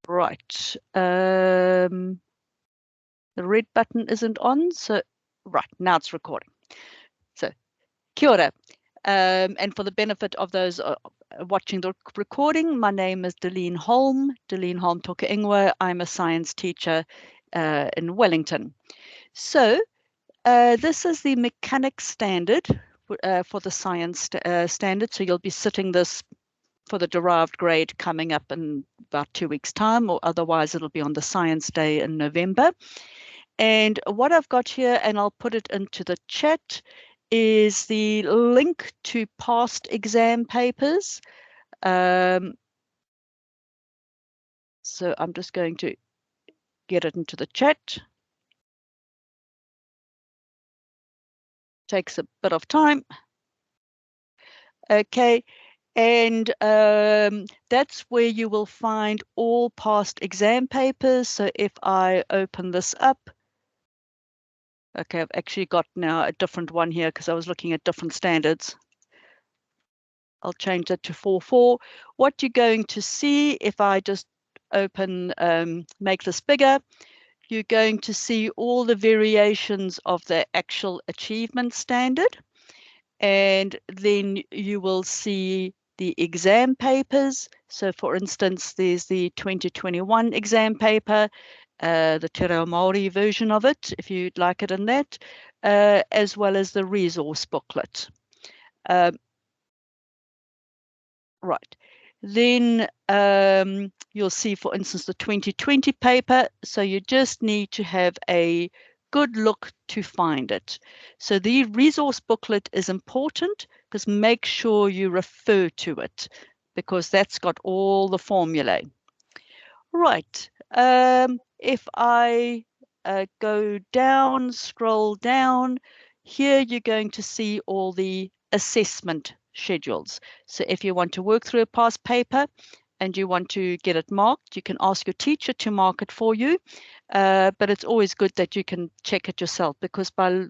Right. The red button isn't on, so right, now it's recording. So, kia ora. And for the benefit of those watching the recording, my name is Delene Holm Toka Ingwe. I'm a science teacher in Wellington. So, this is the mechanics standard for the science standard. So you'll be sitting this for the derived grade coming up in about 2 weeks' time, or otherwise it'll be on the science day in November. And what I've got here, and I'll put it into the chat, is the link to past exam papers. So I'm just going to get it into the chat. Takes a bit of time. Okay. And that's where you will find all past exam papers. So if I open this up, okay, I've actually got now a different one here because I was looking at different standards. I'll change that to 4.4. What you're going to see, if I just open, make this bigger, you're going to see all the variations of the actual achievement standard. And then you will see the exam papers. So for instance, there's the 2021 exam paper, the Te Reo Māori version of it, if you'd like it in that, as well as the resource booklet. Right. Then you'll see, for instance, the 2020 paper. So you just need to have a good look to find it. So the resource booklet is important because make sure you refer to it because that's got all the formulae. Right. If I go down, scroll down, here you're going to see all the assessment schedules. So if you want to work through a past paper and you want to get it marked, you can ask your teacher to mark it for you. But it's always good that you can check it yourself because by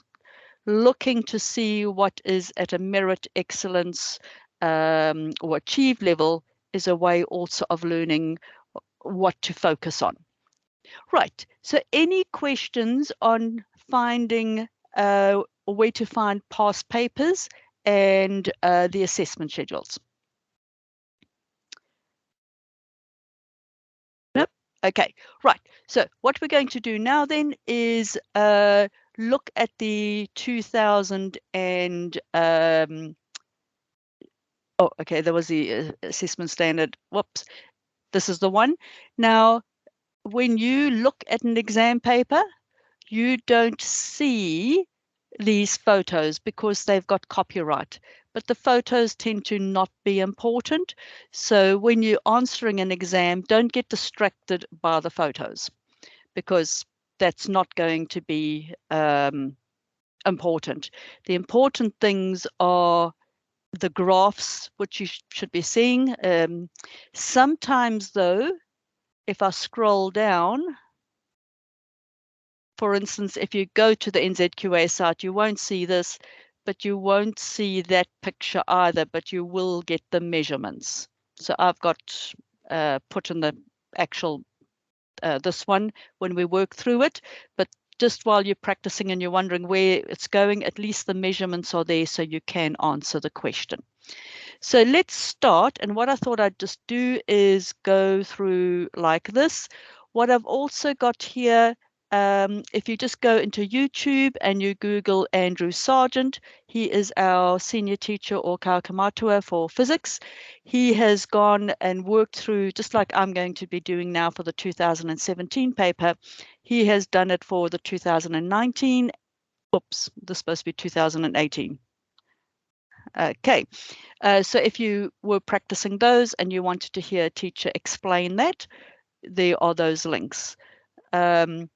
looking to see what is at a merit excellence or achieve level is a way also of learning what to focus on. Right. So any questions on finding where to find past papers and the assessment schedules? Nope. Okay. Right. So what we're going to do now then is look at the 2000 and oh, okay, there was the assessment standard. Whoops. This is the one. Now, when you look at an exam paper, you don't see these photos because they've got copyright, but the photos tend to not be important. So when you're answering an exam, don't get distracted by the photos because that's not going to be important. The important things are the graphs, which you should be seeing. Sometimes though, if I scroll down, for instance, if you go to the NZQA site, you won't see this, but you won't see that picture either, but you will get the measurements. So I've got put in the actual, this one when we work through it, but just while you're practicing and you're wondering where it's going, at least the measurements are there so you can answer the question. So let's start. And what I thought I'd just do is go through like this. What I've also got here, if you just go into YouTube and you Google Andrew Sargent, he is our senior teacher or kaukamātua for physics. He has gone and worked through, just like I'm going to be doing now for the 2017 paper, he has done it for the 2019. Oops, this is supposed to be 2018. Okay, so if you were practicing those and you wanted to hear a teacher explain that, there are those links. You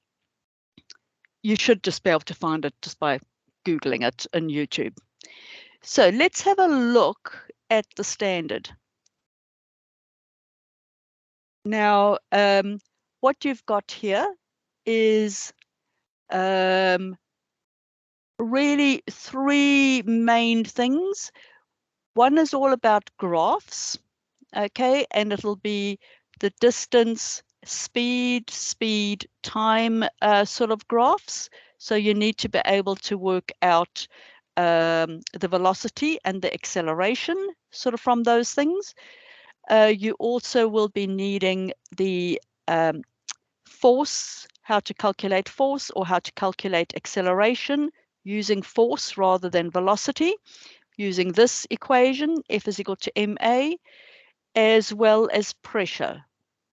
should just be able to find it just by Googling it in YouTube. So let's have a look at the standard. Now, what you've got here is really three main things. One is all about graphs, okay, and it'll be the distance speed, time sort of graphs. So you need to be able to work out the velocity and the acceleration sort of from those things. You also will be needing the force, how to calculate force or how to calculate acceleration using force rather than velocity, using this equation, F is equal to ma, as well as pressure.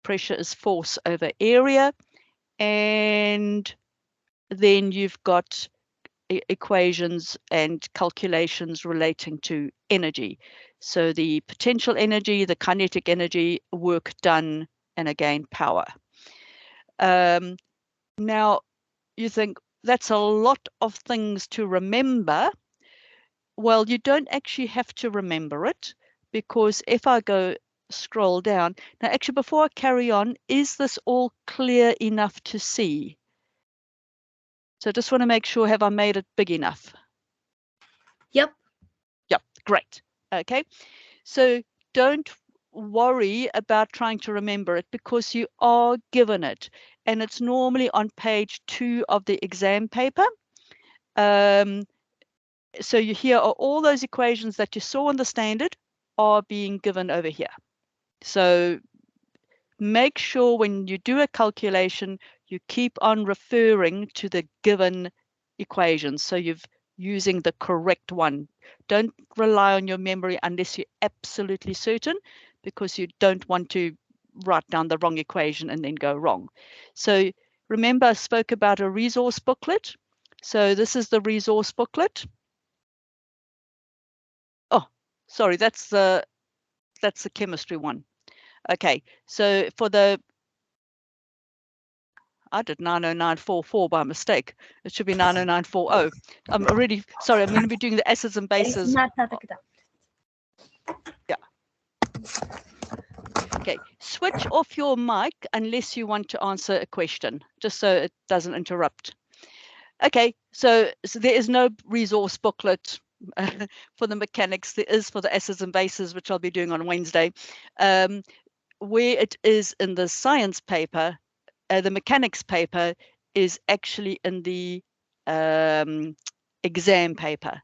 Pressure is force over area. And then you've got equations and calculations relating to energy. So the potential energy, the kinetic energy, work done, and again, power. Now, you think that's a lot of things to remember. Well, you don't actually have to remember it, because if I go scroll down, now actually before I carry on, is this all clear enough to see? So I just want to make sure, have I made it big enough? Yep. Yep, great. Okay, so don't worry about trying to remember it, because you are given it, and it's normally on page 2 of the exam paper. So here are all those equations that you saw on the standard are being given over here. So make sure when you do a calculation, you keep on referring to the given equations. So you're using the correct one. Don't rely on your memory unless you're absolutely certain, because you don't want to write down the wrong equation and then go wrong. So remember, I spoke about a resource booklet. So this is the resource booklet. Oh, sorry, that's the chemistry one. Okay, so for the, I did 90944 by mistake. It should be 90940. I'm already, sorry, I'm going to be doing the acids and bases. Yeah. Okay, switch off your mic unless you want to answer a question, just so it doesn't interrupt. Okay, so there is no resource booklet for the mechanics. There is for the acids and bases, which I'll be doing on Wednesday. Where it is in the science paper, the mechanics paper is actually in the exam paper.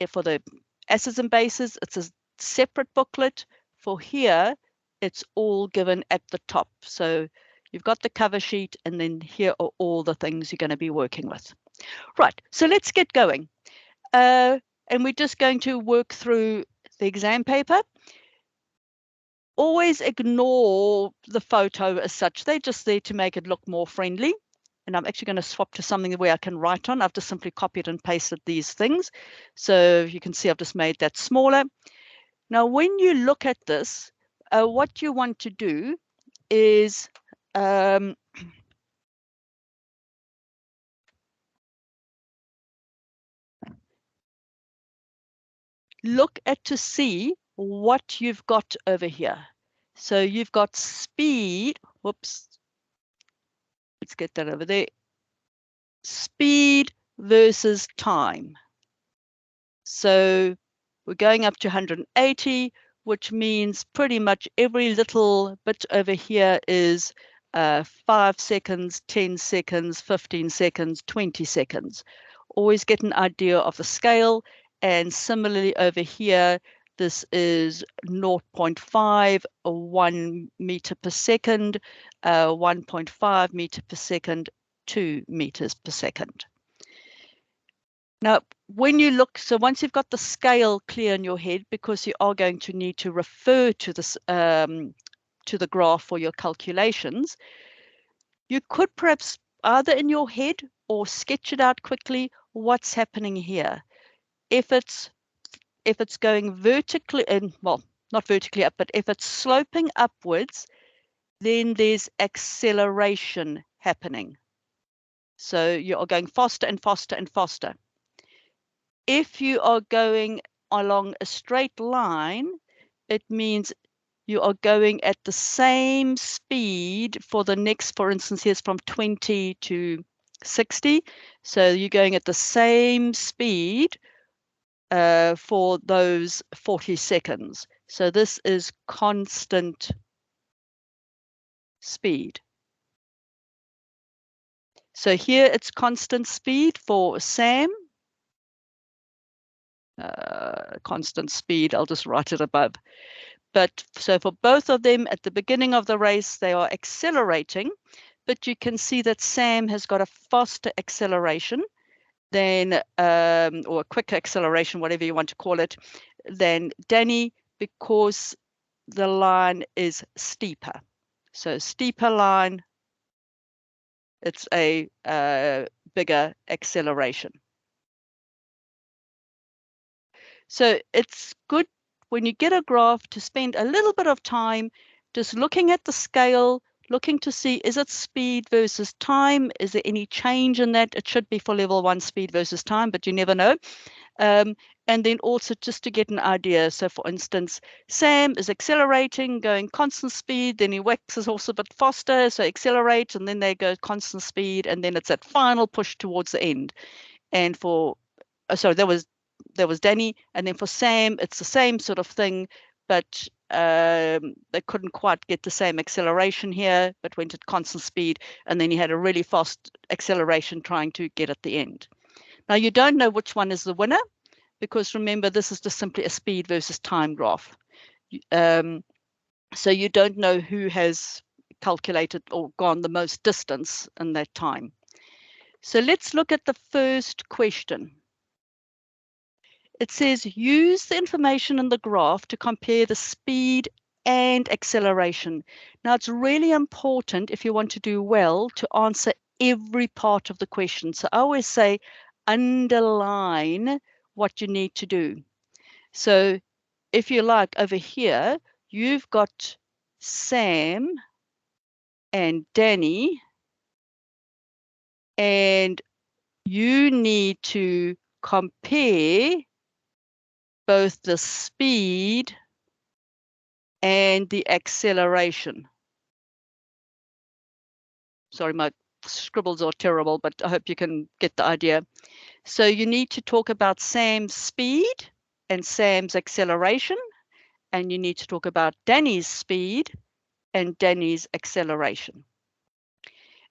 For the acids and bases, it's a separate booklet. For here, it's all given at the top. So you've got the cover sheet, and then here are all the things you're going to be working with. Right, so let's get going. And we're just going to work through the exam paper. Always ignore the photo as such. They're just there to make it look more friendly. And I'm actually going to swap to something where I can write on. I've just simply copied and pasted these things. So you can see I've just made that smaller. Now, when you look at this, what you want to do is look at to see what you've got over here. So you've got speed. Whoops. Let's get that over there. Speed versus time. So we're going up to 180, which means pretty much every little bit over here is 5 seconds, 10 seconds, 15 seconds, 20 seconds. Always get an idea of the scale. And similarly over here, this is 0.5, 1 meter per second, 1.5 meter per second, 2 meters per second. Now, when you look, so once you've got the scale clear in your head, because you are going to need to refer to this to the graph for your calculations, you could perhaps either in your head or sketch it out quickly what's happening here. If it's going vertically, and well, not vertically up, but if it's sloping upwards, then there's acceleration happening. So you are going faster and faster and faster. If you are going along a straight line, it means you are going at the same speed for the next, for instance, here's from 20 to 60. So you're going at the same speed for those 40 seconds. So this is constant speed. So here it's constant speed for Sam. Constant speed, I'll just write it above. But so for both of them at the beginning of the race, they are accelerating, but you can see that Sam has got a faster acceleration than, or a quicker acceleration, whatever you want to call it, than Danny, because the line is steeper. So steeper line, it's a bigger acceleration. So it's good when you get a graph to spend a little bit of time just looking at the scale, looking to see, is it speed versus time? Is there any change in that? It should be for level 1 speed versus time, but you never know. And then also just to get an idea. So for instance, Sam is accelerating, going constant speed, then he waxes also a bit faster, so accelerate, and then they go constant speed, and then it's that final push towards the end. And for, sorry, that was Danny, and then for Sam, it's the same sort of thing, but they couldn't quite get the same acceleration here, but went at constant speed, and then he had a really fast acceleration trying to get at the end. Now you don't know which one is the winner, because remember, this is just simply a speed versus time graph. So you don't know who has calculated or gone the most distance in that time. So let's look at the first question. It says, use the information in the graph to compare the speed and acceleration. Now, it's really important if you want to do well to answer every part of the question. So I always say, underline what you need to do. So if you like, over here, you've got Sam and Danny, and you need to compare both the speed and the acceleration. Sorry, my scribbles are terrible, but I hope you can get the idea. So you need to talk about Sam's speed and Sam's acceleration, and you need to talk about Danny's speed and Danny's acceleration.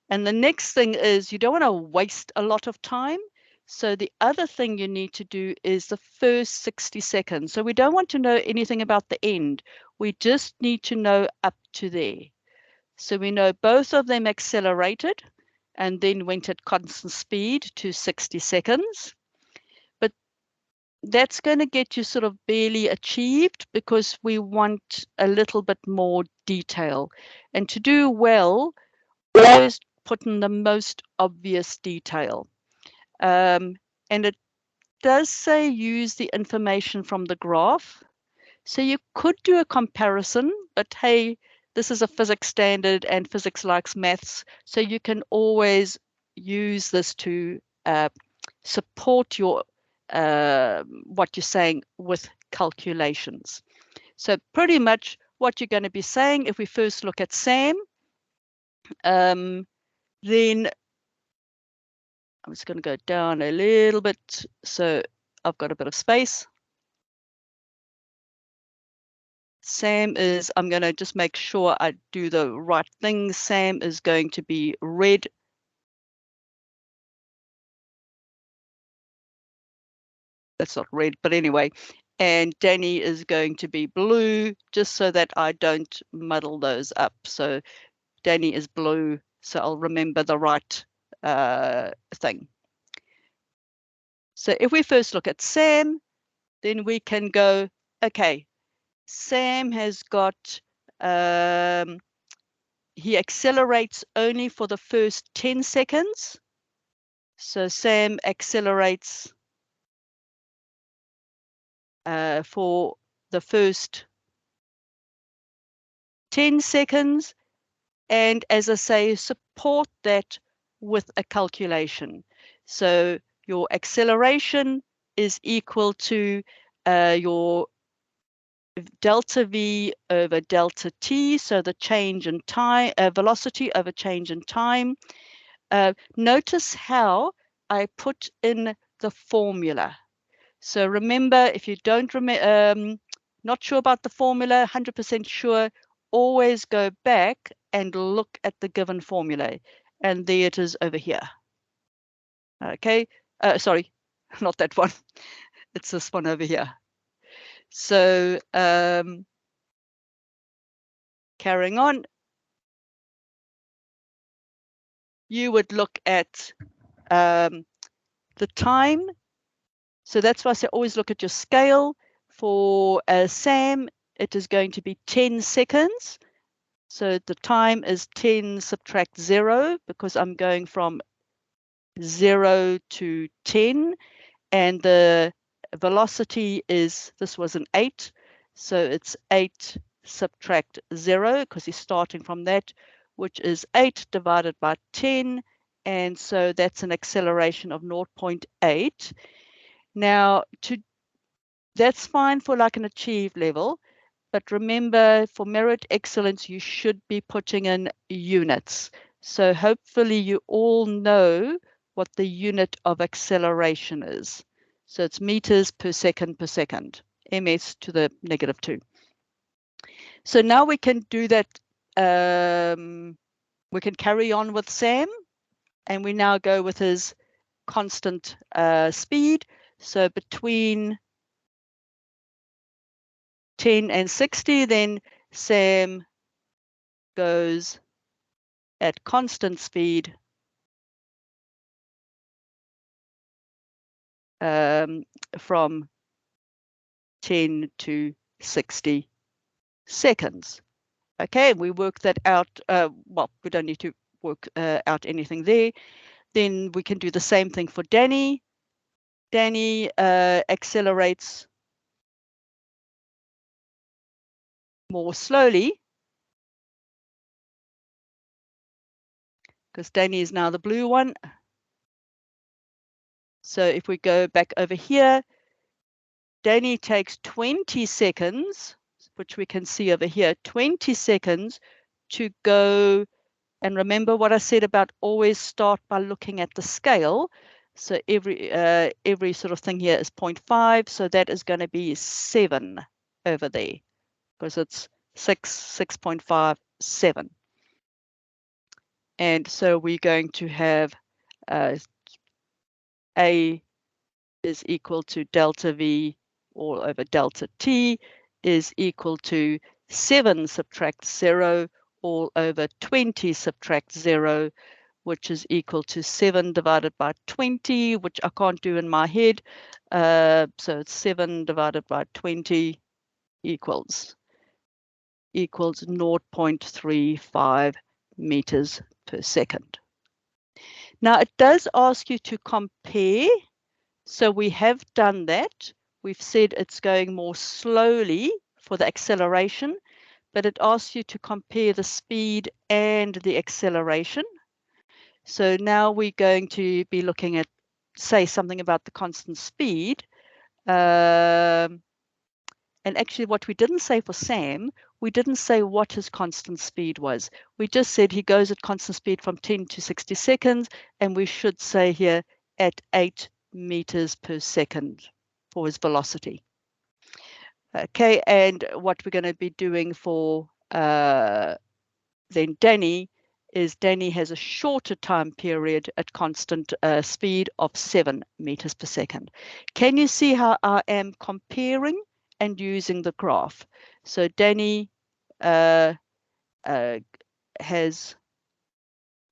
And the next thing is, you don't want to waste a lot of time. So the other thing you need to do is the first 60 seconds. So we don't want to know anything about the end. We just need to know up to there. So we know both of them accelerated and then went at constant speed to 60 seconds. But that's going to get you sort of barely achieved, because we want a little bit more detail. And to do well, always put in the most obvious detail. And it does say use the information from the graph. So you could do a comparison, but hey, this is a physics standard and physics likes maths. So you can always use this to support your what you're saying with calculations. So pretty much what you're going to be saying, if we first look at Sam, then I'm just going to go down a little bit, so I've got a bit of space. Sam is, I'm going to just make sure I do the right thing. Sam is going to be red. That's not red, but anyway. And Danny is going to be blue, just so that I don't muddle those up. So Danny is blue, so I'll remember the right thing. So if we first look at Sam, then we can go, okay, Sam has got, he accelerates only for the first 10 seconds. So Sam accelerates for the first 10 seconds. And as I say, support that with a calculation. So your acceleration is equal to your delta V over delta T, so the change in time, velocity over change in time. Notice how I put in the formula. So remember, if you don't remember, not sure about the formula, 100% sure, always go back and look at the given formula. And there it is over here. Okay, sorry, not that one. It's this one over here. So carrying on, you would look at the time. So that's why I say always look at your scale. For Sam, it is going to be 10 seconds. So the time is 10 subtract 0 because I'm going from 0 to 10. And the velocity is, this was an 8. So it's 8 subtract 0 because he's starting from that, which is 8 divided by 10. And so that's an acceleration of 0.8. Now, that's fine for like an achieved level. But remember, for merit excellence, you should be putting in units. So hopefully you all know what the unit of acceleration is. So it's meters per second, ms to the -2. So now we can do that. We can carry on with Sam, and we now go with his constant speed. So between 10 and 60, then Sam goes at constant speed from 10 to 60 seconds. Okay, we work that out. Well, we don't need to work out anything there. Then we can do the same thing for Danny. Danny accelerates more slowly because Danny is now the blue one. So if we go back over here, Danny takes 20 seconds, which we can see over here, 20 seconds to go. And remember what I said about always start by looking at the scale. So every sort of thing here is 0.5. So that is going to be 7 over there because it's 6.5, 7. And so we're going to have A is equal to delta V all over delta T is equal to 7 subtract 0 all over 20 subtract 0, which is equal to 7 divided by 20, which I can't do in my head. So it's 7 divided by 20 equals 0.35 meters per second. Now it does ask you to compare. So we have done that. We've said it's going more slowly for the acceleration, but it asks you to compare the speed and the acceleration. So now we're going to be looking at, say, something about the constant speed. And actually what we didn't say for Sam, we didn't say what his constant speed was. We just said he goes at constant speed from 10 to 60 seconds, and we should say here at 8 meters per second for his velocity. Okay, and what we're going to be doing for then Danny is Danny has a shorter time period at constant speed of 7 meters per second. Can you see how I am comparing and using the graph? So Danny has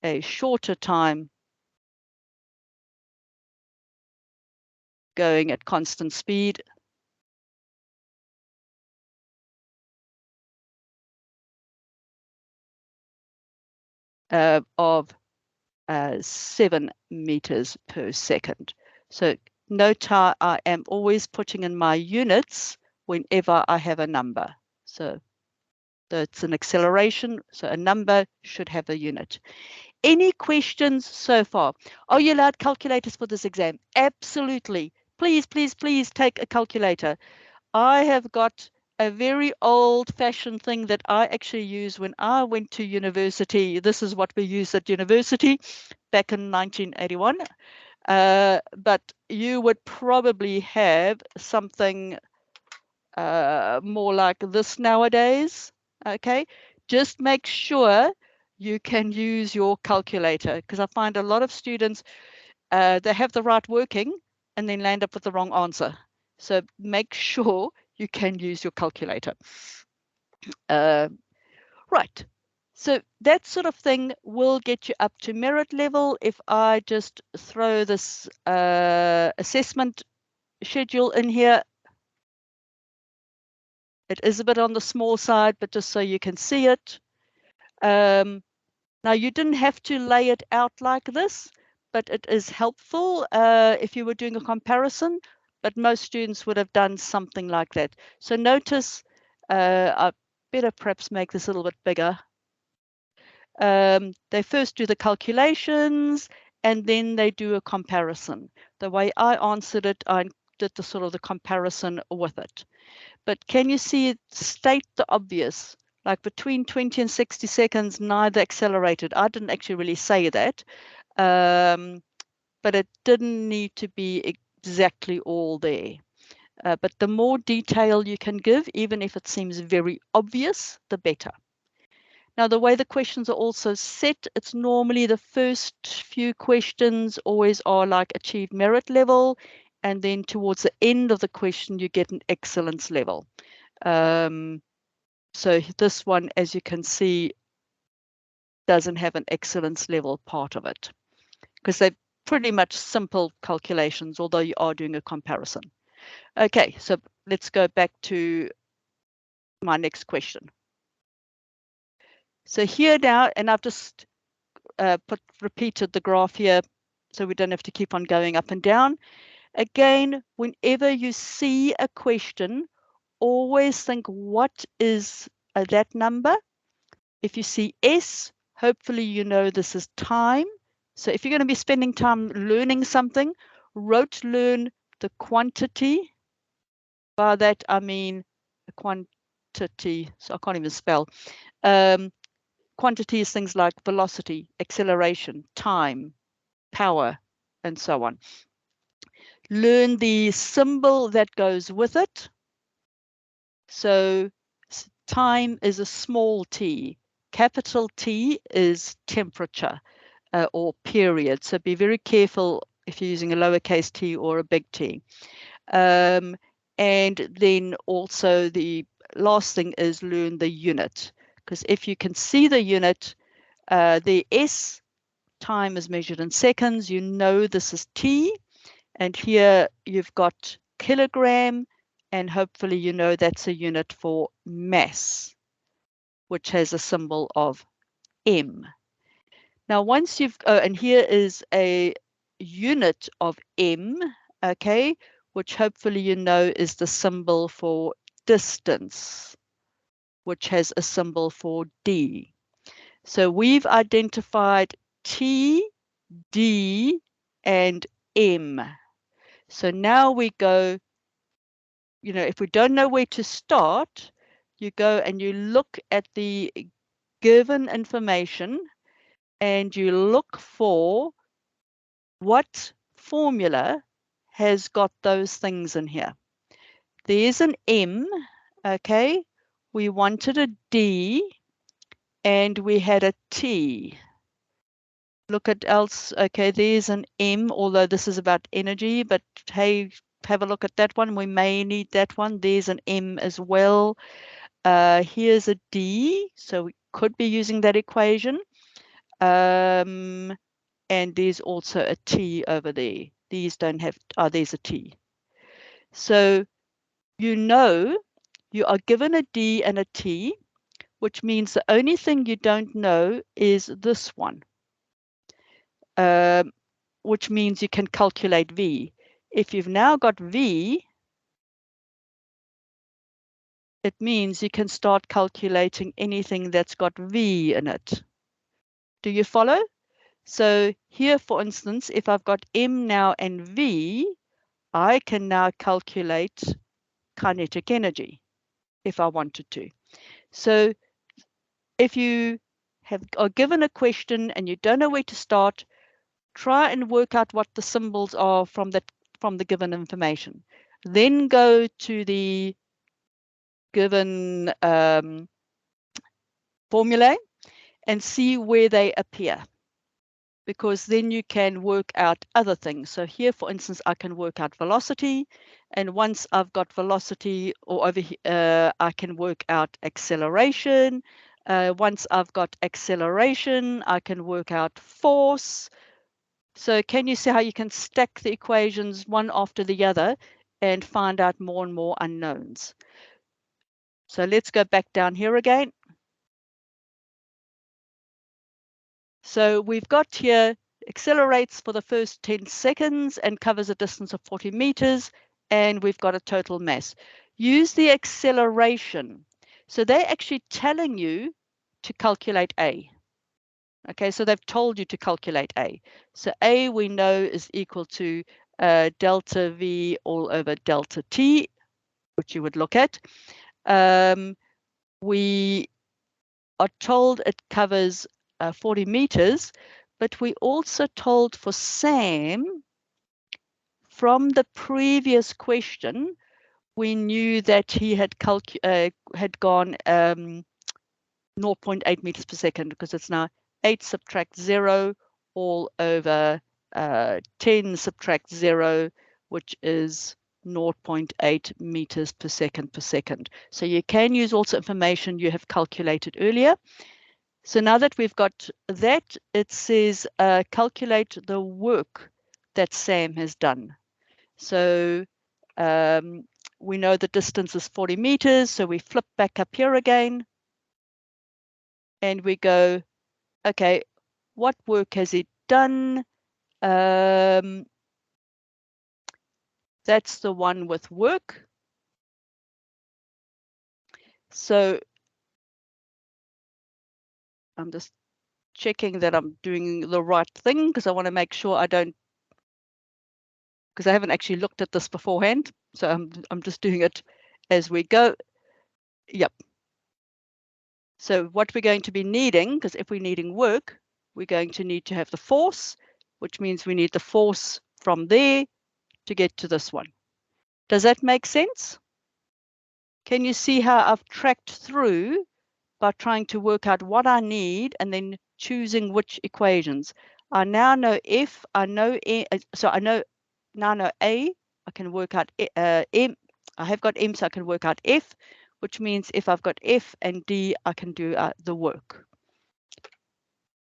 a shorter time going at constant speed of 7 meters per second. So note how I am always putting in my units whenever I have a number. So it's an acceleration, so a number should have a unit. Any questions so far? Are you allowed calculators for this exam? Absolutely. Please, please, please take a calculator. I have got a very old-fashioned thing that I actually used when I went to university. This is what we used at university back in 1981. But you would probably have something more like this nowadays. Okay, just make sure you can use your calculator, because I find a lot of students they have the right working and then land up with the wrong answer. So make sure you can use your calculator. Right. So that sort of thing will get you up to merit level. If I just throw this assessment schedule in here, it is a bit on the small side, but just so you can see it. Now, you didn't have to lay it out like this, but it is helpful if you were doing a comparison, but most students would have done something like that. So notice, I better perhaps make this a little bit bigger. They first do the calculations and then they do a comparison. The way I answered it, I did the sort of the comparison with it. But can you see it state the obvious? Like between 20 and 60 seconds, neither accelerated. I didn't actually really say that, but it didn't need to be exactly all there. But the more detail you can give, even if it seems very obvious, the better. Now, the way the questions are also set, it's normally the first few questions always are like achieve merit level, and then towards the end of the question, you get an excellence level. So this one, as you can see, doesn't have an excellence level part of it because they're pretty much simple calculations, although you are doing a comparison. Okay, so let's go back to my next question. So here now, and I've just repeated the graph here so we don't have to keep on going up and down. Again, whenever you see a question, always think, what is that number? If you see S, hopefully you know this is time. So if you're going to be spending time learning something, rote learn the quantity. By that, I mean the quantity. So I can't even spell. Quantity is things like velocity, acceleration, time, power, and so on. Learn the symbol that goes with it. So time is a small t. Capital T is temperature or period. So be very careful if you're using a lowercase t or a big T. And then also the last thing is learn the unit. Because if you can see the unit, the S, time is measured in seconds. You know this is T. And here you've got kilogram. And hopefully you know that's a unit for mass, which has a symbol of M. Now, once you've, and here is a unit of M, okay, which hopefully you know is the symbol for distance, which has a symbol for D. So we've identified T, D, and M. So now we go, you know, if we don't know where to start, you go and you look at the given information and you look for what formula has got those things in here. There's an M, okay? We wanted a D and we had a T. Look at else, okay, there's an M, although this is about energy, but hey, have a look at that one. We may need that one. There's an M as well. Here's a D, so we could be using that equation. And there's also a T over there. These don't have, oh, there's a T. So you know you are given a D and a T, which means the only thing you don't know is this one, which means you can calculate V. If you've now got V, it means you can start calculating anything that's got V in it. Do you follow? So here, for instance, if I've got M now and V, I can now calculate kinetic energy if I wanted to. So if you are given a question and you don't know where to start, try and work out what the symbols are from the given information. Then go to the given formulae and see where they appear. because then you can work out other things. So here, for instance, I can work out velocity, and once I've got velocity, or over here, I can work out acceleration. Once I've got acceleration, I can work out force. So can you see how you can stack the equations one after the other and find out more and more unknowns? So let's go back down here again. So we've got here accelerates for the first 10 seconds and covers a distance of 40 meters, and we've got a total mass. Use the acceleration. So they're actually telling you to calculate A. Okay, so they've told you to calculate A. So A we know is equal to delta V all over delta T, which you would look at. We are told it covers 40 meters, but we also told for Sam from the previous question, we knew that he had gone 0.8 meters per second, because it's now 8 subtract 0 all over 10 subtract 0, which is 0.8 meters per second. So you can use also information you have calculated earlier. So now that we've got that, it says calculate the work that Sam has done. So we know the distance is 40 meters, so we flip back up here again and we go, okay, what work has he done? That's the one with work. So I'm just checking that I'm doing the right thing, because I want to make sure I don't, because I haven't actually looked at this beforehand. So I'm just doing it as we go. Yep. So what we're going to be needing, because if we're needing work, we're going to need to have the force, which means we need the force from there to get to this one. Does that make sense? Can you see how I've tracked through by trying to work out what I need and then choosing which equations? I now know F, I know E, so I now know A, I can work out M. I have got M, so I can work out F, which means if I've got F and D, I can do the work.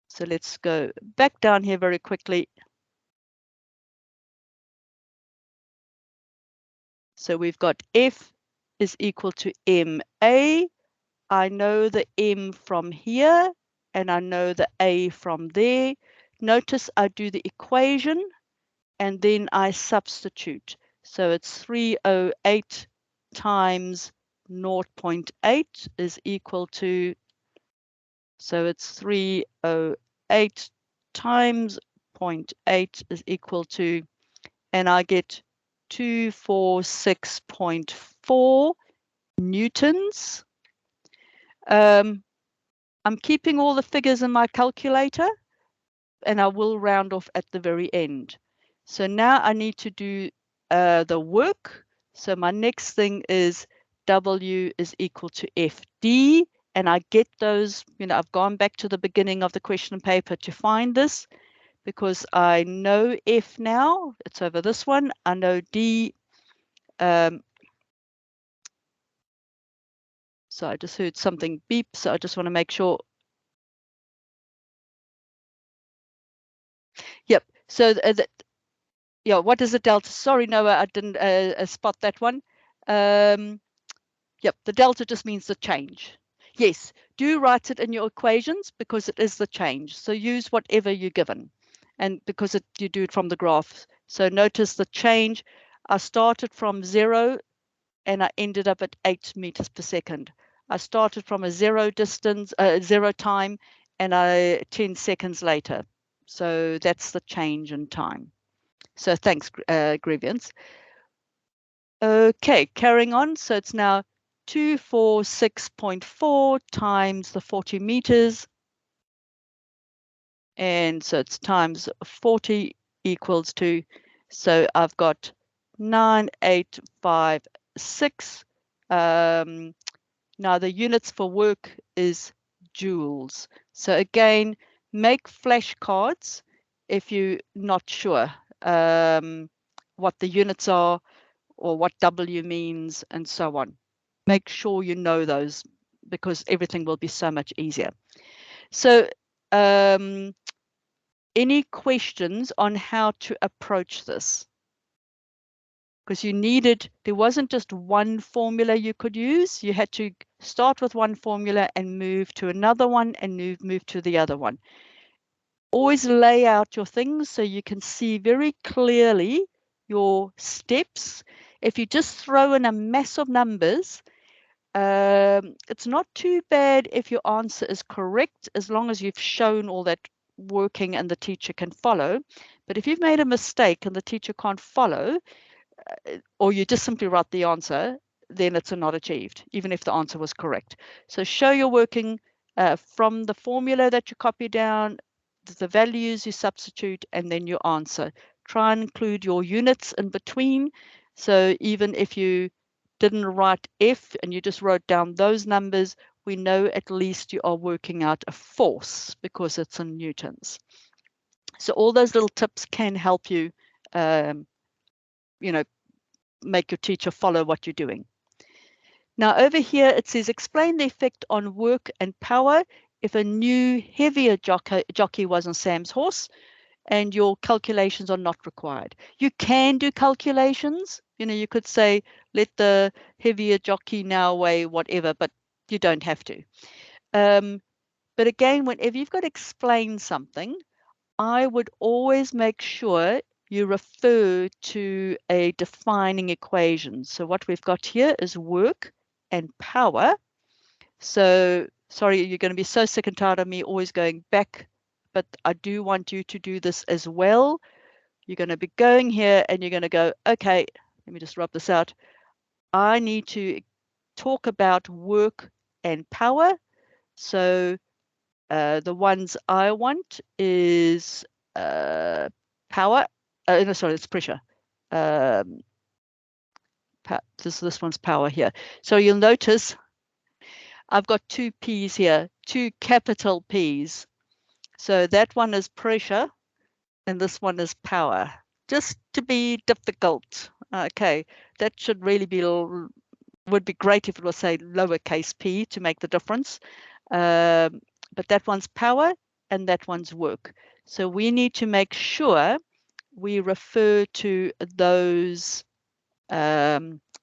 So let's go back down here very quickly. So we've got F is equal to MA. I know the M from here, and I know the A from there. Notice I do the equation, and then I substitute. So it's 308 times 0.8 is equal to, so it's 308 times 0.8 is equal to, and I get 246.4 newtons. I'm keeping all the figures in my calculator, and I will round off at the very end. So now I need to do the work. So my next thing is W is equal to FD, and I get those, I've gone back to the beginning of the question paper to find this, because I know F now, it's over this one. I know D. So I just heard something beep, so I just want to make sure. Yep. So yeah, what is the delta? Sorry, Noah, I didn't spot that one. Yep, the delta just means the change. Yes, do write it in your equations, because it is the change. So use whatever you're given, and because you do it from the graph. So notice the change. I started from 0 and I ended up at 8 meters per second. I started from a zero distance, zero time, and 10 seconds later. So that's the change in time. So thanks, Grievance. Okay, carrying on. So it's now 246.4 times the 40 meters. And so it's times 40 equals to, so I've got 9856. Now the units for work is joules. So again, make flashcards if you're not sure what the units are or what W means and so on. Make sure you know those because everything will be so much easier. So any questions on how to approach this? Because there wasn't just one formula you could use. You had to start with one formula and move to another one and move to the other one. Always lay out your things so you can see very clearly your steps. If you just throw in a mass of numbers, it's not too bad if your answer is correct, as long as you've shown all that working and the teacher can follow. But if you've made a mistake and the teacher can't follow, or you just simply write the answer, then it's a not achieved, even if the answer was correct. So show your working from the formula that you copy down, the values you substitute, and then your answer. Try and include your units in between. So even if you didn't write F and you just wrote down those numbers, we know at least you are working out a force because it's in newtons. So all those little tips can help you, you know, make your teacher follow what you're doing. Now over here it says explain the effect on work and power if a new heavier jockey was on Sam's horse and your calculations are not required. You can do calculations. You could say let the heavier jockey now weigh whatever, but you don't have to. But again, whenever you've got to explain something, I would always make sure you refer to a defining equation. So what we've got here is work and power. So sorry, you're going to be so sick and tired of me always going back, but I do want you to do this as well. You're going to be going here and you're going to go, okay, let me just rub this out. I need to talk about work and power. So the ones I want is power. No, sorry, it's pressure. This one's power here. So you'll notice I've got two P's here, two capital P's. So that one is pressure and this one is power. Just to be difficult. Okay, that should really be, would be great if it was, say, lowercase p to make the difference. But that one's power and that one's work. So we need to make sure we refer to those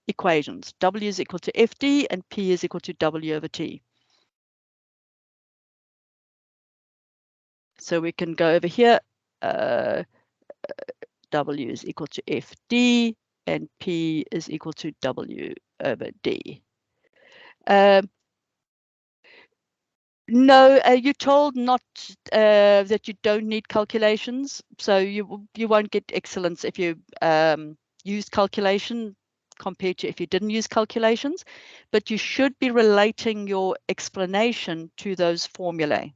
equations. W is equal to FD and P is equal to W over T. So we can go over here. W is equal to FD and P is equal to W over D. No, you're told not that you don't need calculations. So you won't get excellence if you use calculation compared to if you didn't use calculations. But you should be relating your explanation to those formulae.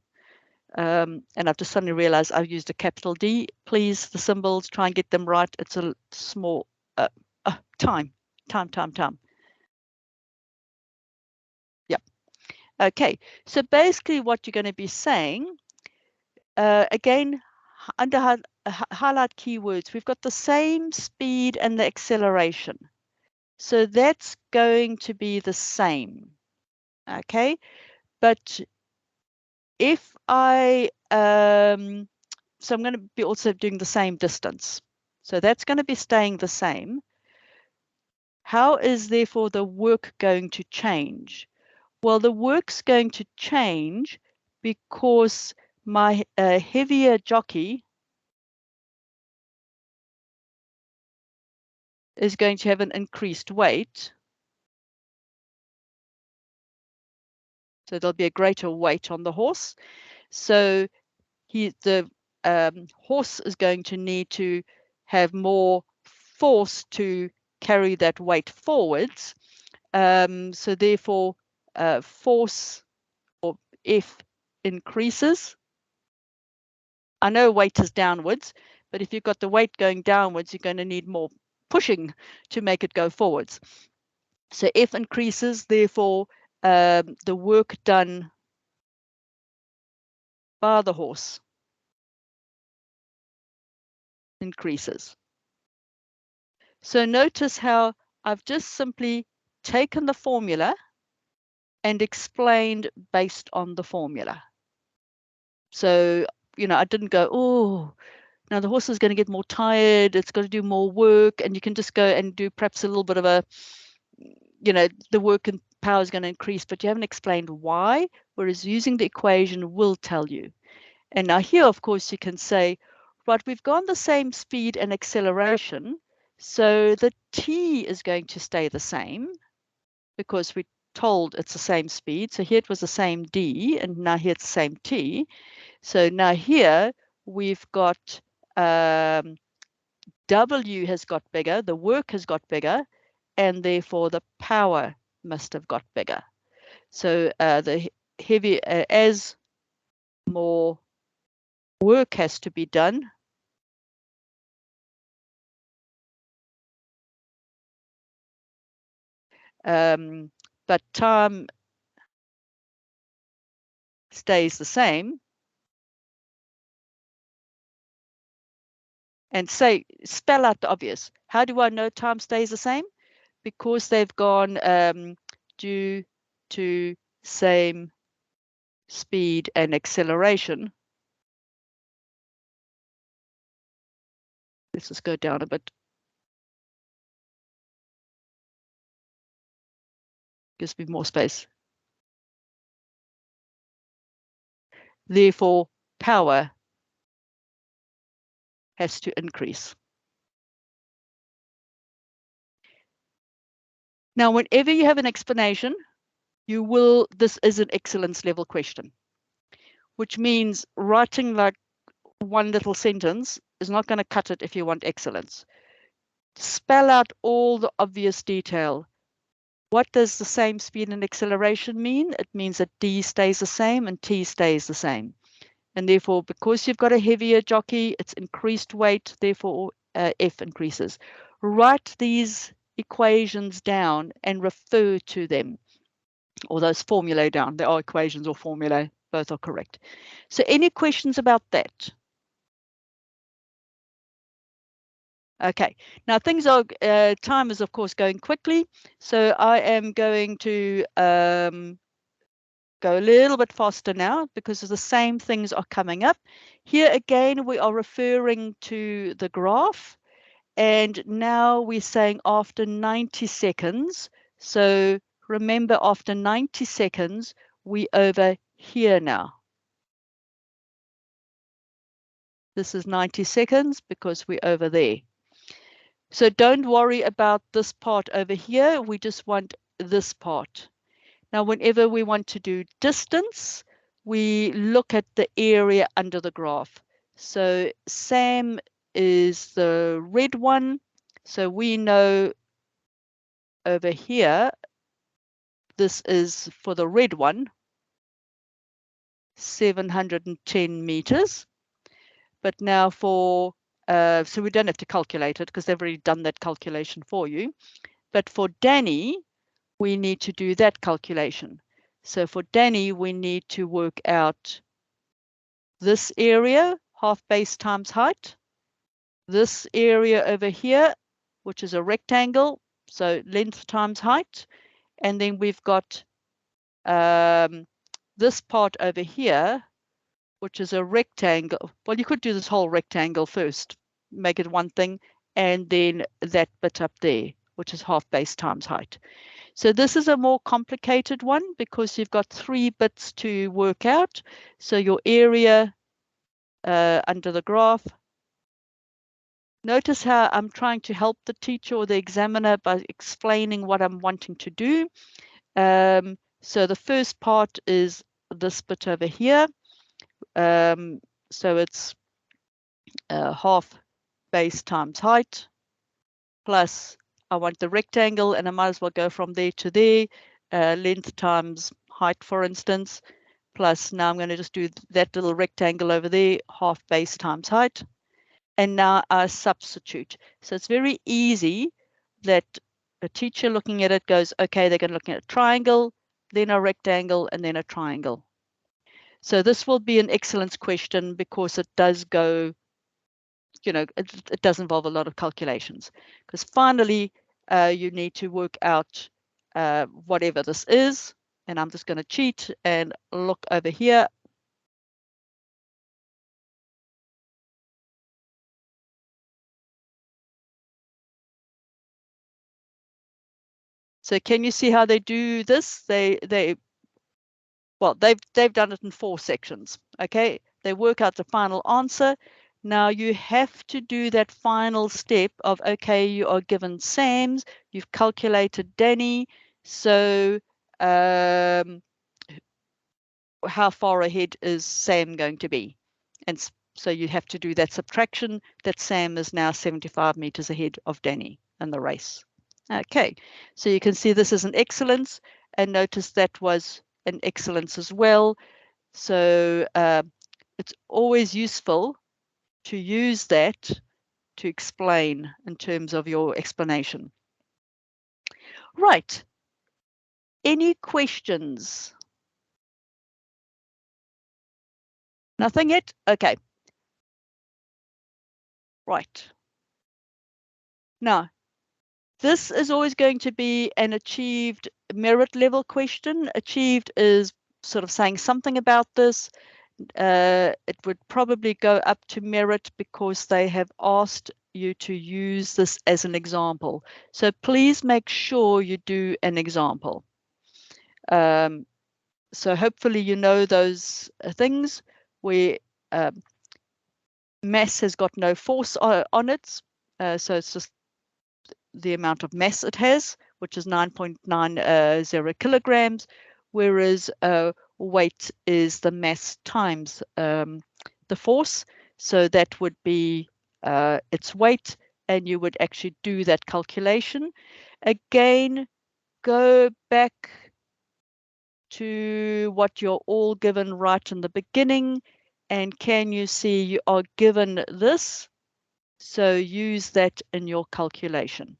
And I've just suddenly realized I've used a capital D. Please, the symbols, try and get them right. It's a small time. Yep. Okay. So basically what you're going to be saying, again, under highlight keywords, we've got the same speed and the acceleration. So that's going to be the same. Okay. But if I, so I'm going to be also doing the same distance. So that's going to be staying the same. How is therefore the work going to change? Well, the work's going to change because my heavier jockey is going to have an increased weight. So there'll be a greater weight on the horse. So the horse is going to need to have more force to carry that weight forwards. So therefore, force or F increases. I know weight is downwards, but if you've got the weight going downwards, you're going to need more pushing to make it go forwards. So F increases, therefore, the work done by the horse increases. So notice how I've just simply taken the formula and explained based on the formula. So, I didn't go, oh, now the horse is going to get more tired, it's got to do more work, and you can just go and do perhaps a little bit of a, the work and power is going to increase, but you haven't explained why, whereas using the equation will tell you. And now here, of course, you can say, right, we've gone the same speed and acceleration, so the t is going to stay the same because we're told it's the same speed. So here it was the same d, and now here it's the same t. So now here we've got W has got bigger, the work has got bigger, and therefore the power must have got bigger. So the heavy, as more work has to be done, but time stays the same. And spell out the obvious. How do I know time stays the same? Because they've gone due to same speed and acceleration. Let's just go down a bit. Gives me more space. Therefore, power has to increase. Now, whenever you have an explanation, this is an excellence level question, which means writing like one little sentence is not going to cut it if you want excellence. Spell out all the obvious detail. What does the same speed and acceleration mean? It means that D stays the same and T stays the same. And therefore, because you've got a heavier jockey, it's increased weight, therefore F increases. Write these equations down and refer to them, or those formulae down. They are equations or formulae, both are correct. So any questions about that? Okay, now things are, time is of course going quickly. So I am going to go a little bit faster now because the same things are coming up. Here again, we are referring to the graph. And now we're saying after 90 seconds. So remember, after 90 seconds, we over here now. This is 90 seconds because we're over there. So don't worry about this part over here. We just want this part. Now, whenever we want to do distance, we look at the area under the graph. So Sam is the red one. So we know over here, this is for the red one, 710 meters. But now so we don't have to calculate it because they've already done that calculation for you. But for Danny, we need to do that calculation. So for Danny, we need to work out this area, half base times height. This area over here, which is a rectangle, so length times height. And then we've got this part over here, which is a rectangle. Well, you could do this whole rectangle first, make it one thing, and then that bit up there, which is half base times height. So this is a more complicated one because you've got 3 bits to work out. So your area under the graph. Notice how I'm trying to help the teacher or the examiner by explaining what I'm wanting to do. So the first part is this bit over here. So it's half base times height plus I want the rectangle, and I might as well go from there to there, length times height, for instance, plus now I'm going to just do that little rectangle over there, half base times height. And now I substitute. So it's very easy that a teacher looking at it goes, okay, they're going to look at a triangle, then a rectangle, and then a triangle. So this will be an excellence question because it does go, it does involve a lot of calculations. Because finally, you need to work out whatever this is. And I'm just going to cheat and look over here. So can you see how they do this? Well, they've done it in 4 sections. Okay, they work out the final answer. Now you have to do that final step of, okay, you are given Sam's, you've calculated Danny, so how far ahead is Sam going to be? And so you have to do that subtraction, that Sam is now 75 meters ahead of Danny in the race. Okay, so you can see this is an excellence, and notice that was an excellence as well. So it's always useful to use that to explain in terms of your explanation. Right. Any questions? Nothing yet? Okay. Right. Now, this is always going to be an achieved merit level question. Achieved is sort of saying something about this. It would probably go up to merit because they have asked you to use this as an example. So please make sure you do an example. So hopefully you know those things where mass has got no force on it. So it's just the amount of mass it has, which is 9.90 kilograms, whereas weight is the mass times the force. So that would be its weight, and you would actually do that calculation. Again, go back to what you're all given right in the beginning, and can you see you are given this? So use that in your calculation.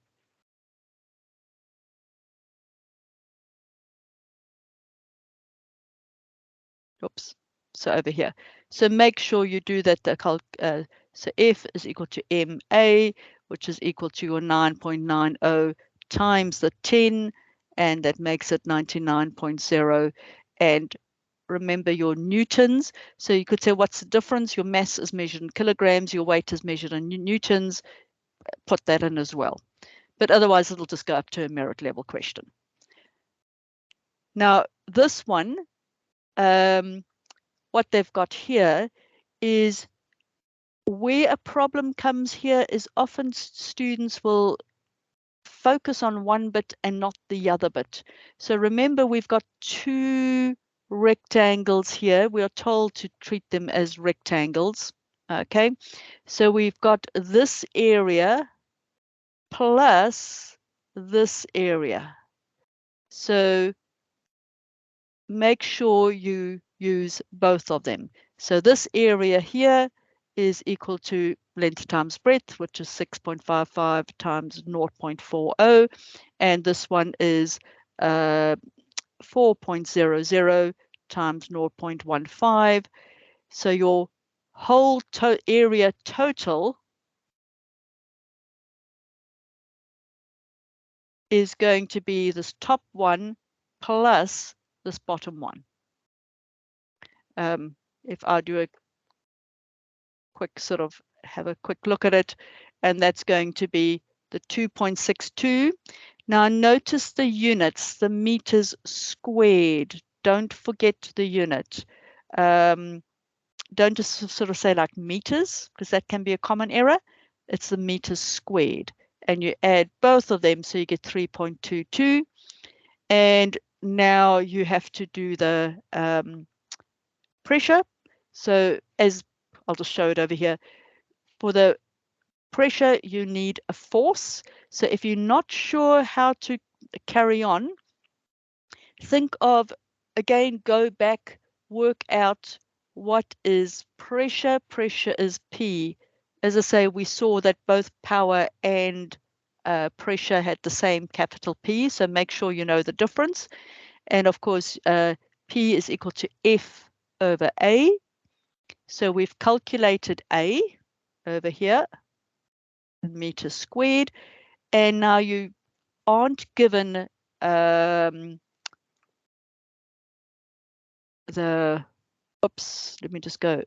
Oops, so over here. So make sure you do that. So F is equal to MA, which is equal to your 9.90 times the 10, and that makes it 99.0. And remember your newtons. So you could say, what's the difference? Your mass is measured in kilograms, your weight is measured in newtons. Put that in as well. But otherwise, it'll just go up to a merit level question. Now, this one, what they've got here is where a problem comes here is often students will focus on one bit and not the other bit. So remember, we've got 2 rectangles here. We are told to treat them as rectangles. Okay, so we've got this area plus this area. So make sure you use both of them. So this area here is equal to length times breadth, which is 6.55 times 0.40. And this one is 4.00 times 0.15. So your whole area total is going to be this top one plus this bottom one. If I do a quick sort of have a quick look at it, and that's going to be the 2.62. Now notice the units, the meters squared. Don't forget the unit. Don't just sort of say like meters, because that can be a common error. It's the meters squared. And you add both of them, so you get 3.22. And now you have to do the pressure. So as I'll just show it over here. For the pressure, you need a force. So if you're not sure how to carry on, think of, again, go back, work out what is pressure. Pressure is P. As I say, we saw that both power and pressure had the same capital P, so make sure you know the difference. And of course, P is equal to F over A. So we've calculated A. over here in meters squared. And now you aren't given oops, let me just go,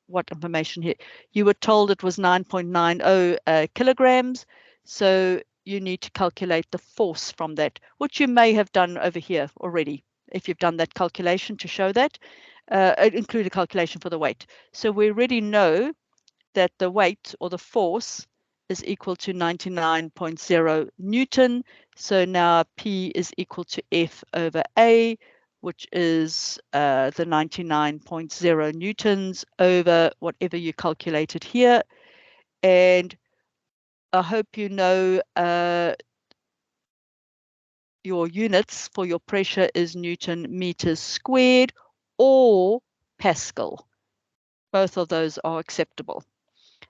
what information here? You were told it was 9.90 kilograms. So you need to calculate the force from that, which you may have done over here already, if you've done that calculation to show that. Include a calculation for the weight. So we already know that the weight or the force is equal to 99.0 Newton. So now P is equal to F over A, which is the 99.0 Newtons over whatever you calculated here. And I hope you know your units for your pressure is Newton meters squared or Pascal. Both of those are acceptable.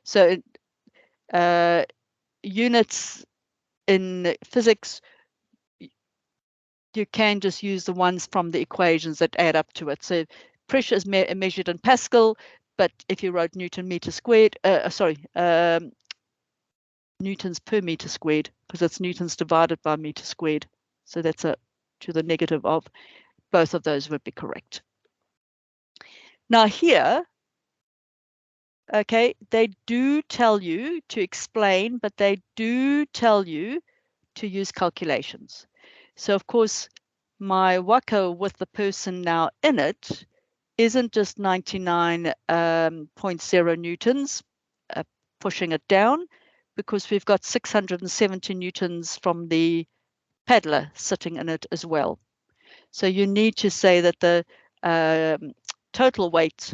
So units in physics, you can just use the ones from the equations that add up to it. So pressure is measured in Pascal, but if you wrote Newton meter squared, Newtons per meter squared, because it's Newtons divided by meter squared. So that's to the negative of, both of those would be correct. Now here, okay, they do tell you to explain, but they do tell you to use calculations. So of course, my waka with the person now in it isn't just 99.0 newtons, pushing it down, because we've got 670 newtons from the paddler sitting in it as well. So you need to say that the total weight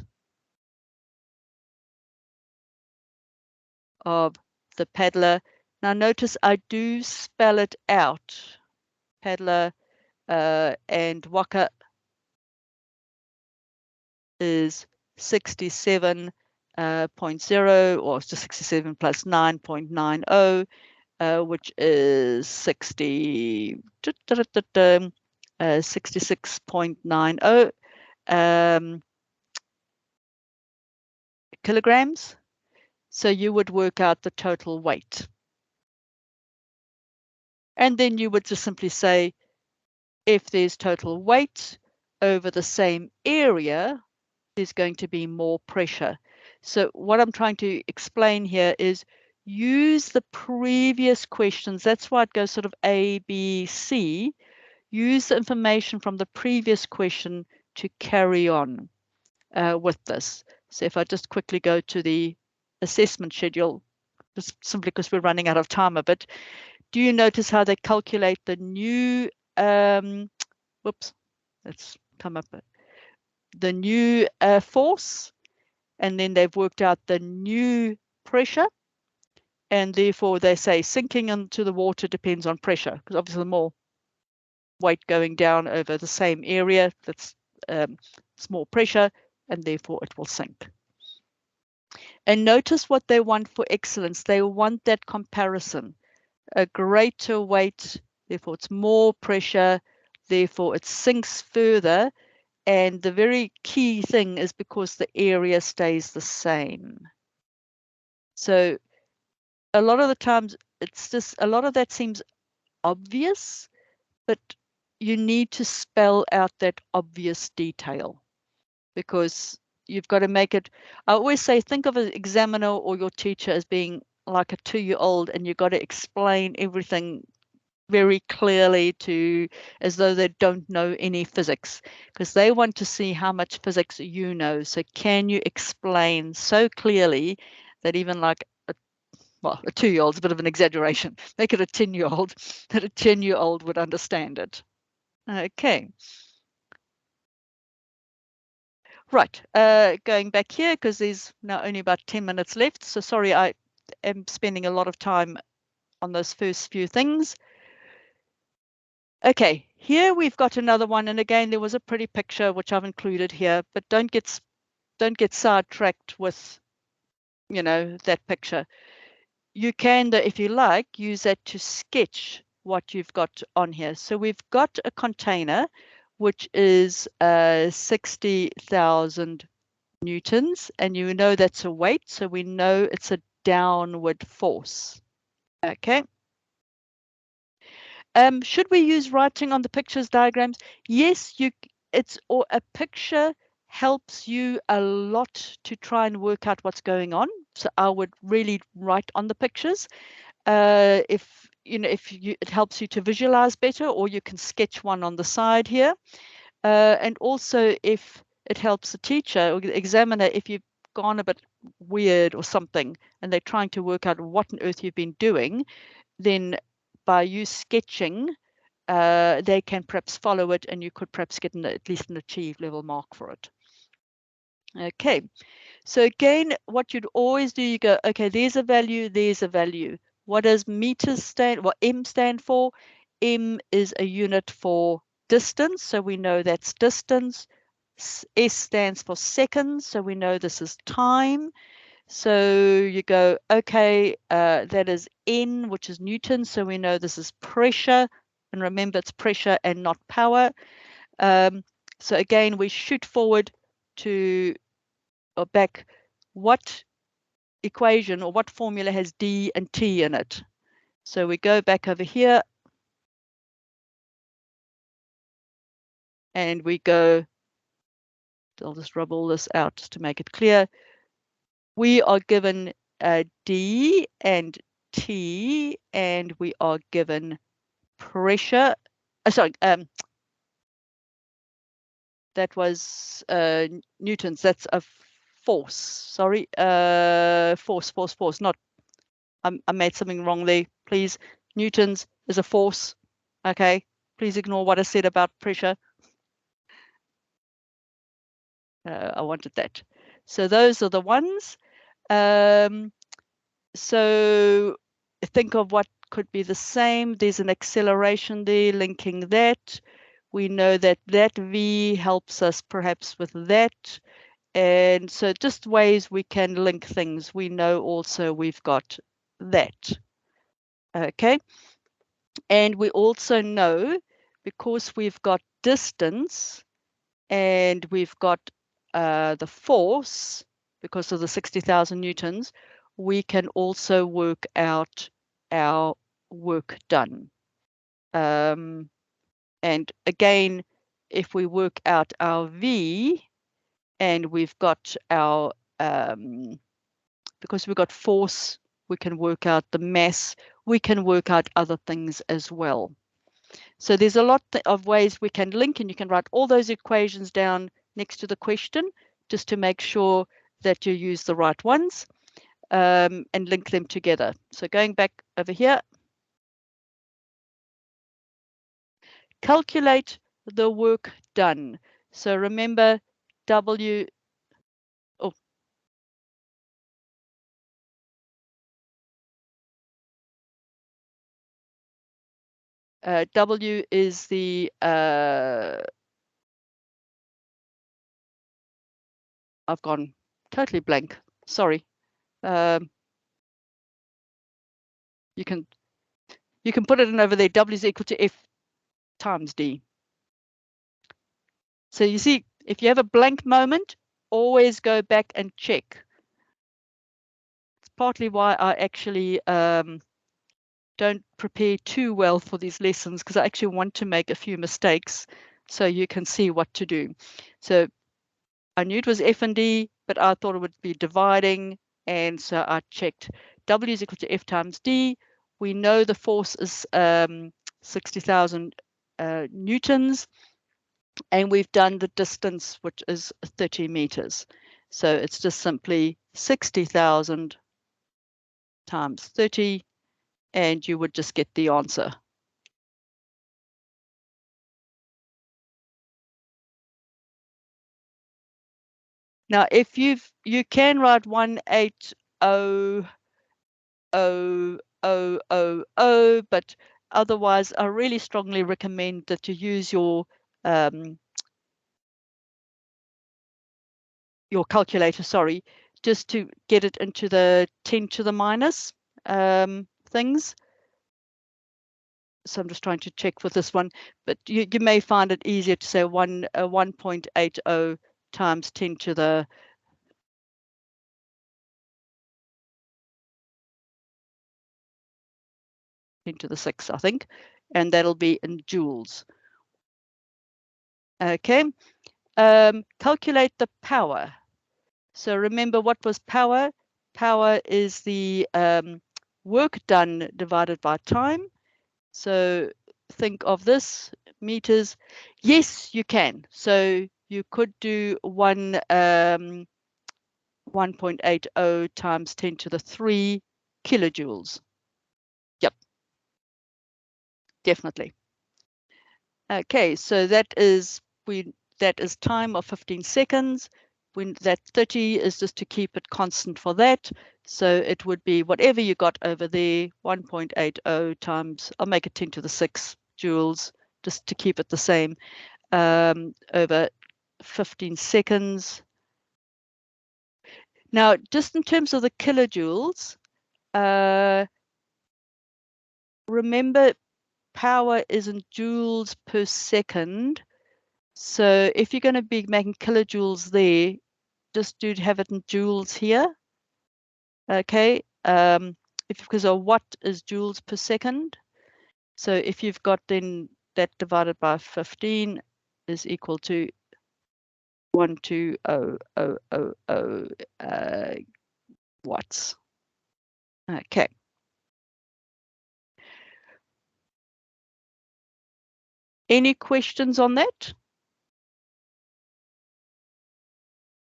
of the paddler, now notice I do spell it out, paddler and waka is 67.0 or just 67 plus 9.90, which is 66.90 kilograms. So you would work out the total weight. And then you would just simply say, if there's total weight over the same area, there's going to be more pressure. So what I'm trying to explain here is use the previous questions. That's why it goes sort of A, B, C. Use the information from the previous question to carry on with this. So if I just quickly go to the assessment schedule, just simply because we're running out of time a bit, do you notice how they calculate the new, whoops, let's come up, the new force, and then they've worked out the new pressure, and therefore they say sinking into the water depends on pressure, because obviously the more weight going down over the same area, that's small pressure, and therefore it will sink. And notice what they want for excellence. They want that comparison. A greater weight, therefore it's more pressure, therefore it sinks further. And the very key thing is because the area stays the same. So a lot of the times it's just, a lot of that seems obvious, but you need to spell out that obvious detail, because you've got to make it. I always say, think of an examiner or your teacher as being like a 2-year-old, and you've got to explain everything very clearly to, as though they don't know any physics, because they want to see how much physics you know. So can you explain so clearly that even like a 2-year-old's a bit of an exaggeration, make it a 10-year-old, that a 10-year-old would understand it. Okay. Right, going back here, because there's now only about 10 minutes left. So sorry, I am spending a lot of time on those first few things. Okay, here we've got another one. And again, there was a pretty picture, which I've included here, but don't get sidetracked with, you know, that picture. You can, if you like, use that to sketch what you've got on here. So we've got a container, which is 60,000 newtons, and you know that's a weight, so we know it's a downward force. Okay. Should we use writing on the pictures, diagrams? Yes, or a picture helps you a lot to try and work out what's going on. So I would really write on the pictures. If it helps you to visualize better, or you can sketch one on the side here. And also if it helps the teacher or the examiner, if you've gone a bit weird or something and they're trying to work out what on earth you've been doing, then by you sketching, they can perhaps follow it, and you could perhaps get at least an achieved level mark for it. Okay, so again, what you'd always do, you go, okay, there's a value, there's a value. What does meters stand, what M stand for? M is a unit for distance, so we know that's distance. S stands for seconds, so we know this is time. So you go, okay, that is N, which is Newton, so we know this is pressure. And remember, it's pressure and not power. So again, we shoot forward to or back. What equation or what formula has D and T in it? So we go back over here and we go, I'll just rub all this out just to make it clear. We are given D and T, and we are given pressure. That was Newton's. That's a force. Sorry, force. Not, I made something wrong there. Please, Newton's is a force. Okay, please ignore what I said about pressure. I wanted that. So those are the ones. So think of what could be the same. There's an acceleration there linking that. We know that that V helps us perhaps with that. And so just ways we can link things. We know also we've got that. Okay. And we also know, because we've got distance and we've got the force, because of the 60,000 newtons, we can also work out our work done. And again, if we work out our V, and we've got our, because we've got force, we can work out the mass, we can work out other things as well. So there's a lot of ways we can link, and you can write all those equations down next to the question just to make sure that you use the right ones, and link them together. So going back over here, calculate the work done. So remember W, oh, W is the, I've gone totally blank, sorry. You can put it in over there. W is equal to F times D. So you see, if you have a blank moment, always go back and check. It's partly why I actually don't prepare too well for these lessons, because I actually want to make a few mistakes so you can see what to do. So I knew it was F and D, but I thought it would be dividing, and so I checked. W is equal to F times D. We know the force is 60,000 newtons, and we've done the distance, which is 30 meters. So it's just simply 60,000 times 30, and you would just get the answer. Now, if you can write 180,000, but otherwise, I really strongly recommend that you use your calculator, sorry, just to get it into the 10 to the minus things. So I'm just trying to check with this one, but you may find it easier to say 1.80 times 10 to the 10 to the 6, I think, and that'll be in joules. Okay, calculate the power. So remember, what was power? Power is the work done divided by time. So think of this, meters. Yes, you can. So you could do 1.80 times 10 to the 3 kilojoules. Yep, definitely. Okay, so that is time of 15 seconds. When that 30 is just to keep it constant for that. So it would be whatever you got over there, 1.80 times, I'll make it 10 to the 6 joules, just to keep it the same, over 15 seconds. Now, just in terms of the kilojoules, remember power is in joules per second. So if you're going to be making kilojoules there, just do have it in joules here. Okay. Because a watt is joules per second. So if you've got then that divided by 15 is equal to 120,000 watts. Okay. Any questions on that?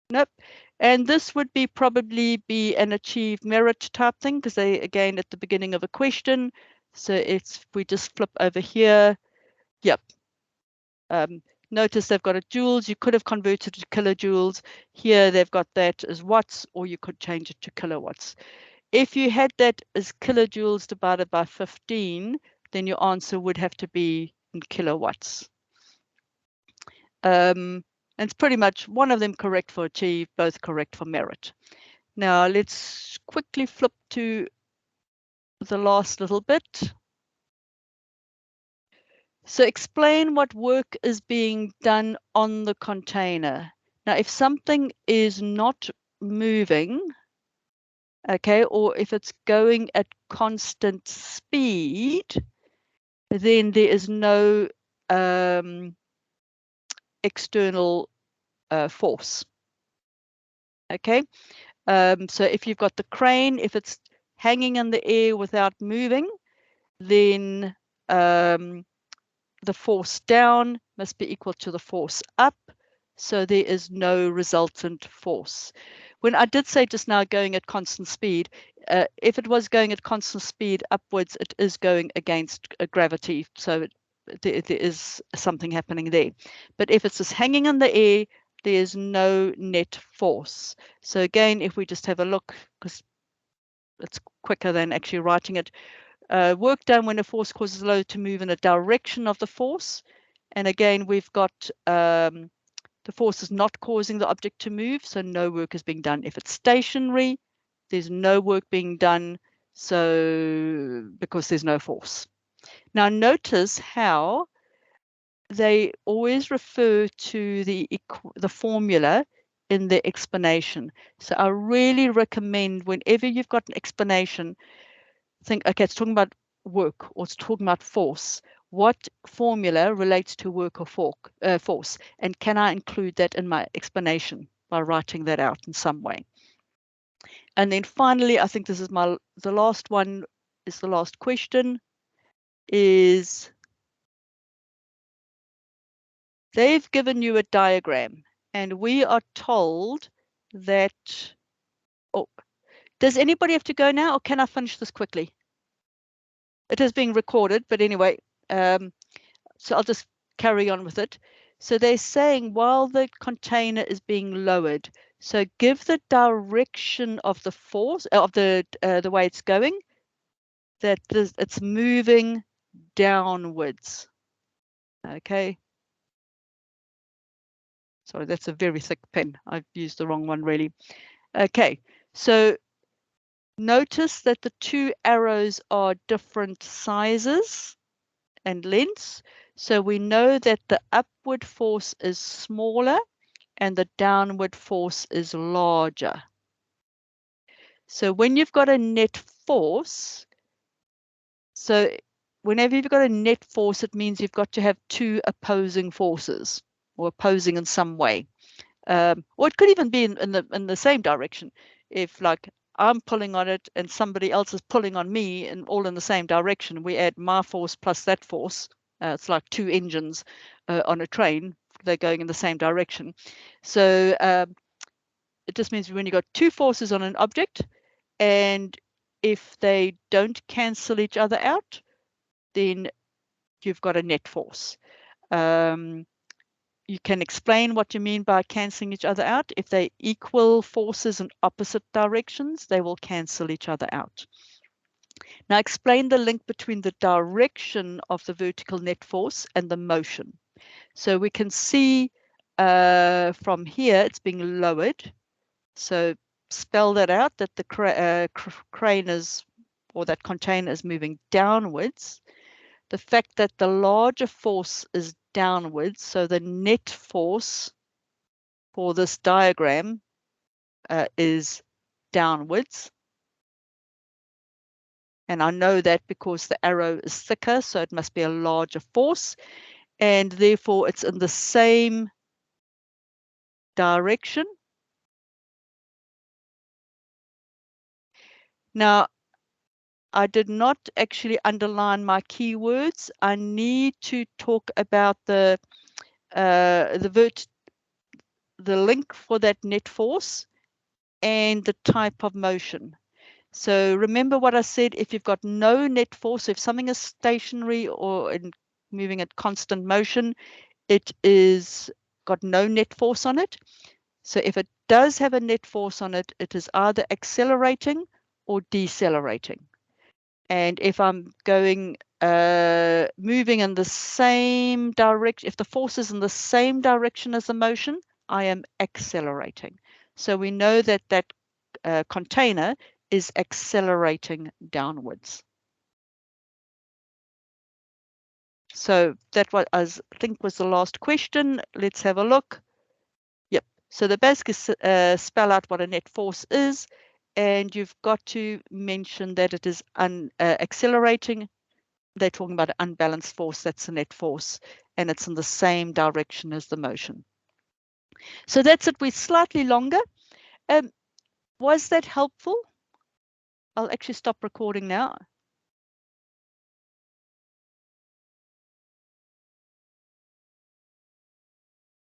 Nope. And this would be probably be an achieve merit type thing, because they, again, at the beginning of a question. So it's, we just flip over here. Yep. Notice they've got a joules. You could have converted to kilojoules. Here they've got that as watts, or you could change it to kilowatts. If you had that as kilojoules divided by 15, then your answer would have to be in kilowatts. And it's pretty much one of them correct for achieve, both correct for merit. Now let's quickly flip to the last little bit. So explain what work is being done on the container. Now, if something is not moving, okay, or if it's going at constant speed, then there is no external force. Okay, so if you've got the crane, if it's hanging in the air without moving, then the force down must be equal to the force up. So there is no resultant force. When I did say just now going at constant speed, if it was going at constant speed upwards, it is going against gravity. So there is something happening there. But if it's just hanging in the air, there is no net force. So again, if we just have a look, because it's quicker than actually writing it, work done when a force causes a load to move in a direction of the force. And again, we've got the force is not causing the object to move, so no work is being done. If it's stationary, there's no work being done, so because there's no force. Now notice how they always refer to the formula in the explanation. So I really recommend whenever you've got an explanation, think, okay, it's talking about work or it's talking about force. What formula relates to work or force? And can I include that in my explanation by writing that out in some way? And then finally, I think this is the last one, is the last question, is they've given you a diagram and we are told that, oh, does anybody have to go now or can I finish this quickly? It is being recorded, but anyway, so I'll just carry on with it. So they're saying while the container is being lowered, so give the direction of the force of the way it's going, that it's moving downwards. Okay. Sorry, that's a very thick pen. I've used the wrong one really. Okay, so notice that the two arrows are different sizes and lengths. So we know that the upward force is smaller and the downward force is larger. So when you've got a net force, so whenever you've got a net force, it means you've got to have two opposing forces, or opposing in some way. Or it could even be in the same direction. If like I'm pulling on it and somebody else is pulling on me, and all in the same direction, we add my force plus that force. It's like two engines on a train. They're going in the same direction. So it just means when you've got two forces on an object, and if they don't cancel each other out, then you've got a net force. You can explain what you mean by cancelling each other out. If they equal forces in opposite directions, they will cancel each other out. Now explain the link between the direction of the vertical net force and the motion. So we can see from here it's being lowered. So spell that out, that the crane is, or that container is moving downwards. The fact that the larger force is downwards, so the net force for this diagram is downwards. And I know that because the arrow is thicker, so it must be a larger force, and therefore it's in the same direction. Now, I did not actually underline my keywords. I need to talk about the link for that net force and the type of motion. So remember what I said, if you've got no net force, if something is stationary or moving at constant motion, it is got no net force on it. So if it does have a net force on it, it is either accelerating or decelerating. And if I'm going moving in the same direction, if the force is in the same direction as the motion, I am accelerating. So we know that that container is accelerating downwards. So that was, I think, was the last question. Let's have a look. Yep. So the basically spell out what a net force is, and you've got to mention that it is accelerating. They're talking about an unbalanced force. That's a net force, and it's in the same direction as the motion. So that's it. We're slightly longer. Was that helpful? I'll actually stop recording now.